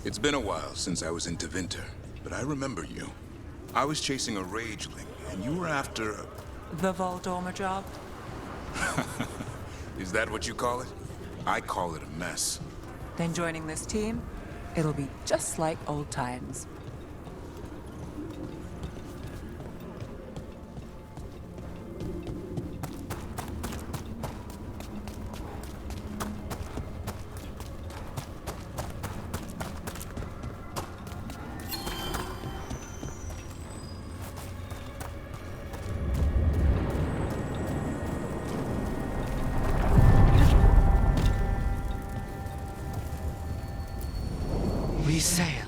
It's been a while since I was in Tevinter, but I remember you. I was chasing a rageling, and you were after... The Voldorma job? Is that what you call it? I call it a mess. Then joining this team, it'll be just like old times. We sail.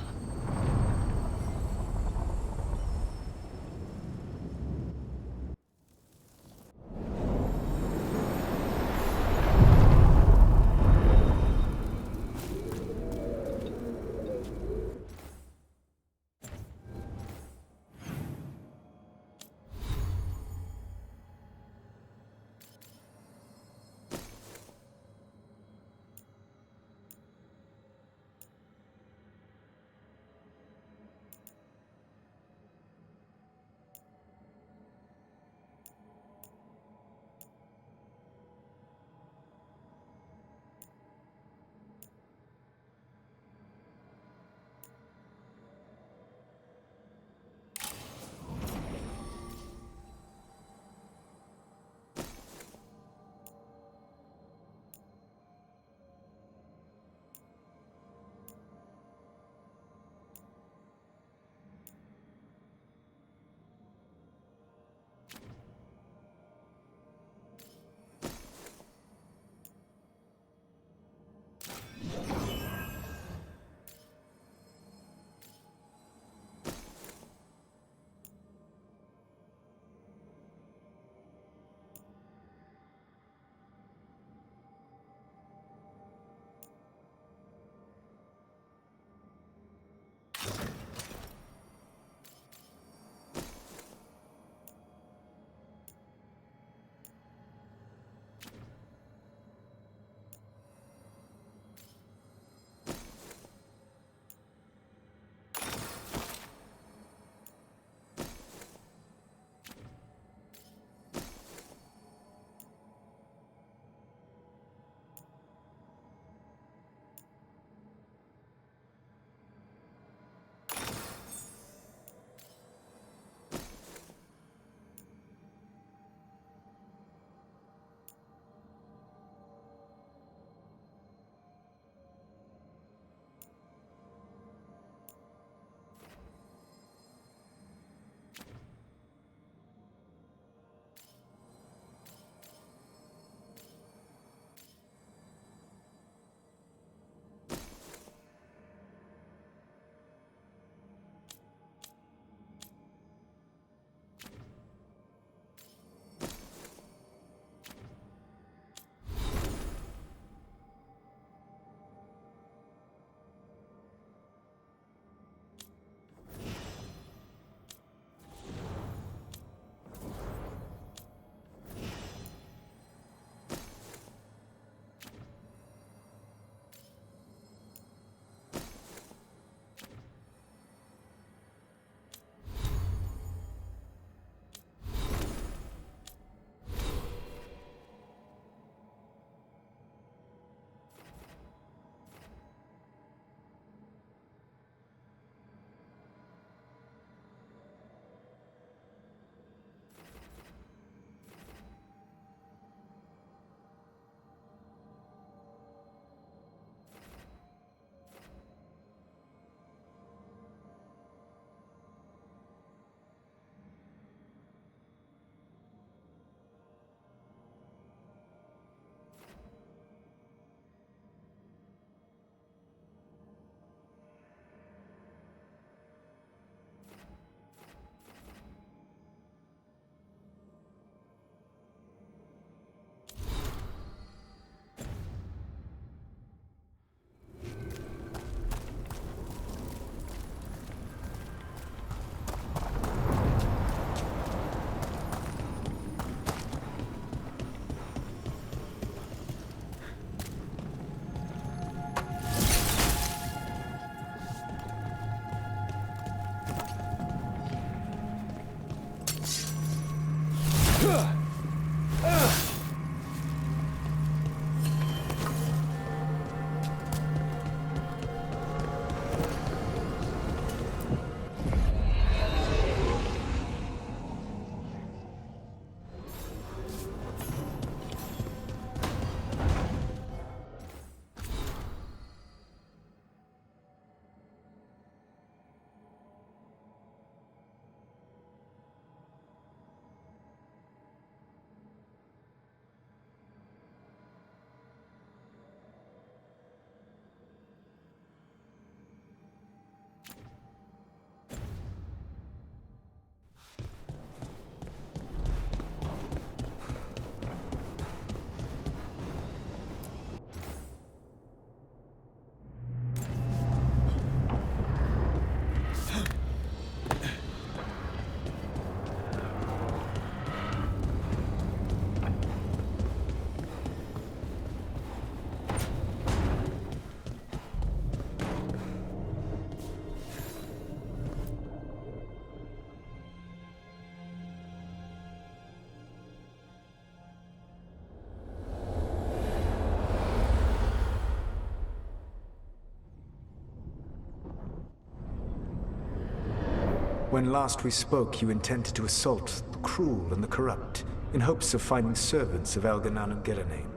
When last we spoke, you intended to assault the cruel and the corrupt, in hopes of finding servants of Elganan and Gillenane.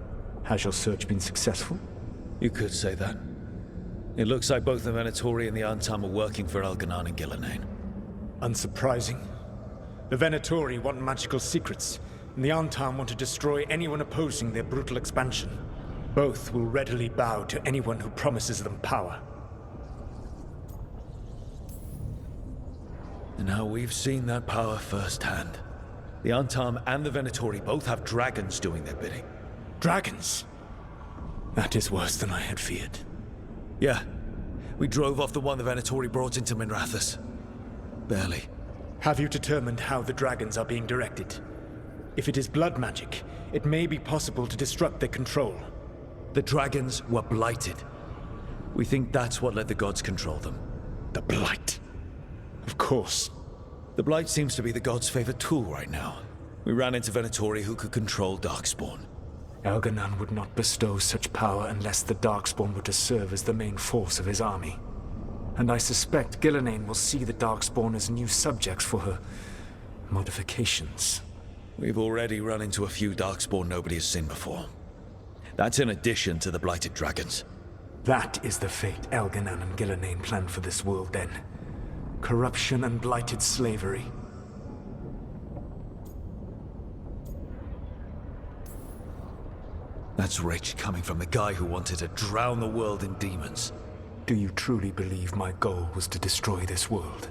Has your search been successful? You could say that. It looks like both the Venatori and the Antam are working for Elganan and Gillenane. Unsurprising. The Venatori want magical secrets, and the Antam want to destroy anyone opposing their brutal expansion. Both will readily bow to anyone who promises them power. And now we've seen that power firsthand. The Antam and the Venatori both have dragons doing their bidding. Dragons? That is worse than I had feared. Yeah. We drove off the one the Venatori brought into Minrathous. Barely. Have you determined how the dragons are being directed? If it is blood magic, it may be possible to disrupt their control. The dragons were blighted. We think that's what let the gods control them. The Blight. Of course. The Blight seems to be the gods' favorite tool right now. We ran into Venatori who could control Darkspawn. Elganan would not bestow such power unless the Darkspawn were to serve as the main force of his army. And I suspect Gillenane will see the Darkspawn as new subjects for her modifications. We've already run into a few Darkspawn nobody has seen before. That's in addition to the blighted dragons. That is the fate Elganan and Gillenane planned for this world then. Corruption and blighted slavery. That's rage coming from the guy who wanted to drown the world in demons. Do you truly believe my goal was to destroy this world?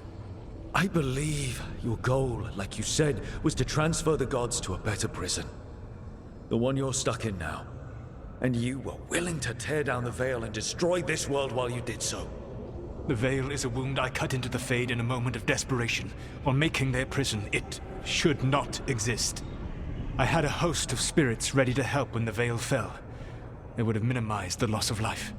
I believe your goal, like you said, was to transfer the gods to a better prison. The one you're stuck in now. And you were willing to tear down the veil and destroy this world while you did so. The veil is a wound I cut into the Fade in a moment of desperation, while making their prison. It should not exist. I had a host of spirits ready to help when the veil fell. They would have minimized the loss of life.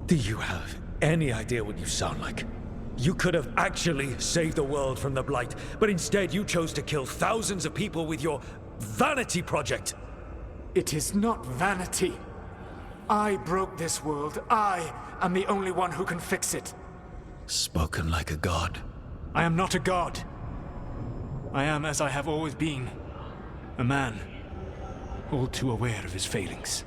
Do you have any idea what you sound like? You could have actually saved the world from the Blight, but instead you chose to kill thousands of people with your vanity project. It is not vanity. I broke this world. I am the only one who can fix it. Spoken like a god. I am not a god. I am as I have always been. A man. All too aware of his failings.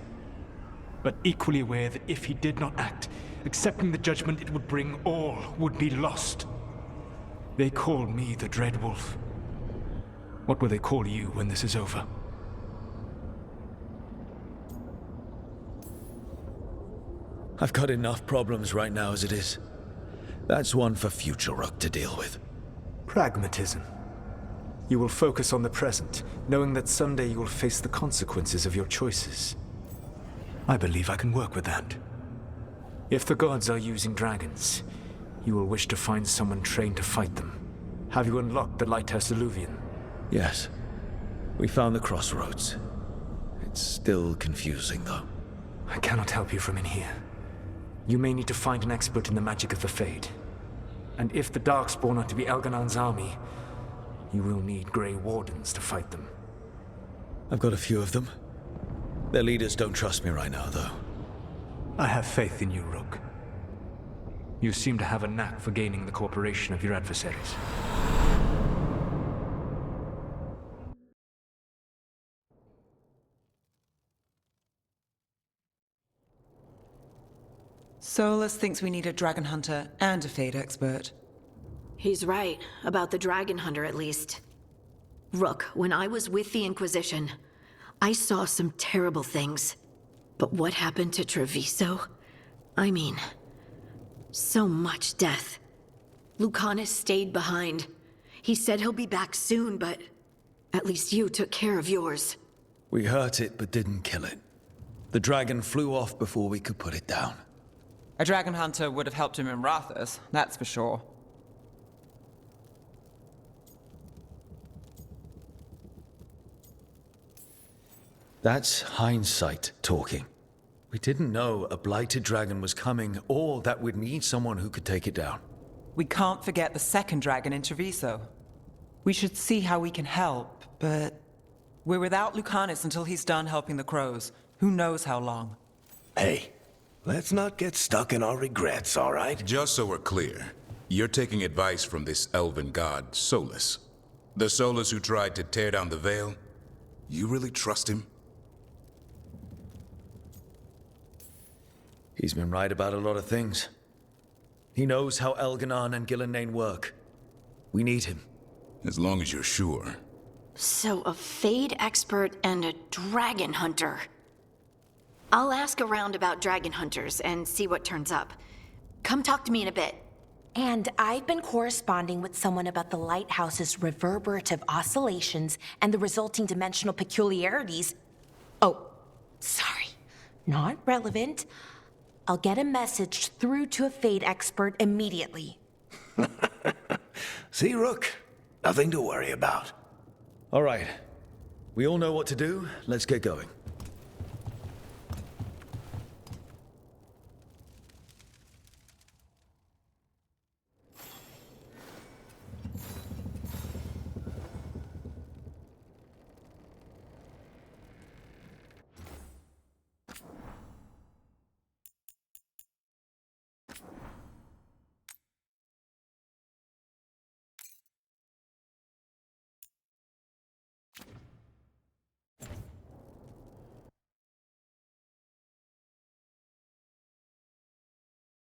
But equally aware that if he did not act, accepting the judgment it would bring, all would be lost. They call me the Dread Wolf. What will they call you when this is over? I've got enough problems right now as it is. That's one for future Rook to deal with. Pragmatism. You will focus on the present, knowing that someday you will face the consequences of your choices. I believe I can work with that. If the gods are using dragons, you will wish to find someone trained to fight them. Have you unlocked the Lighthouse Illuvian? Yes. We found the crossroads. It's still confusing, though. I cannot help you from in here. You may need to find an expert in the magic of the Fade. And if the Darkspawn are to be Elganon's army, you will need Grey Wardens to fight them. I've got a few of them. Their leaders don't trust me right now, though. I have faith in you, Rook. You seem to have a knack for gaining the cooperation of your adversaries. Solus thinks we need a dragon hunter and a Fade expert. He's right, about the Dragon Hunter at least. Rook, when I was with the Inquisition, I saw some terrible things. But what happened to Treviso? I mean, so much death. Lucanus stayed behind. He said he'll be back soon, but at least you took care of yours. We hurt it, but didn't kill it. The dragon flew off before we could put it down. A dragon hunter would have helped him in Rathas, that's for sure. That's hindsight talking. We didn't know a blighted dragon was coming, or that we'd need someone who could take it down. We can't forget the second dragon in Treviso. We should see how we can help, but we're without Lucanus until he's done helping the crows. Who knows how long? Hey, let's not get stuck in our regrets, all right? Just so we're clear, you're taking advice from this elven god, Solus. The Solus who tried to tear down the Veil? You really trust him? He's been right about a lot of things. He knows how Elganon and Gillenane work. We need him. As long as you're sure. So a Fade expert and a Dragon Hunter. I'll ask around about Dragon Hunters and see what turns up. Come talk to me in a bit. And I've been corresponding with someone about the lighthouse's reverberative oscillations and the resulting dimensional peculiarities. Oh, sorry. Not relevant. I'll get a message through to a Fade expert immediately. See, Rook? Nothing to worry about. All right. We all know what to do. Let's get going.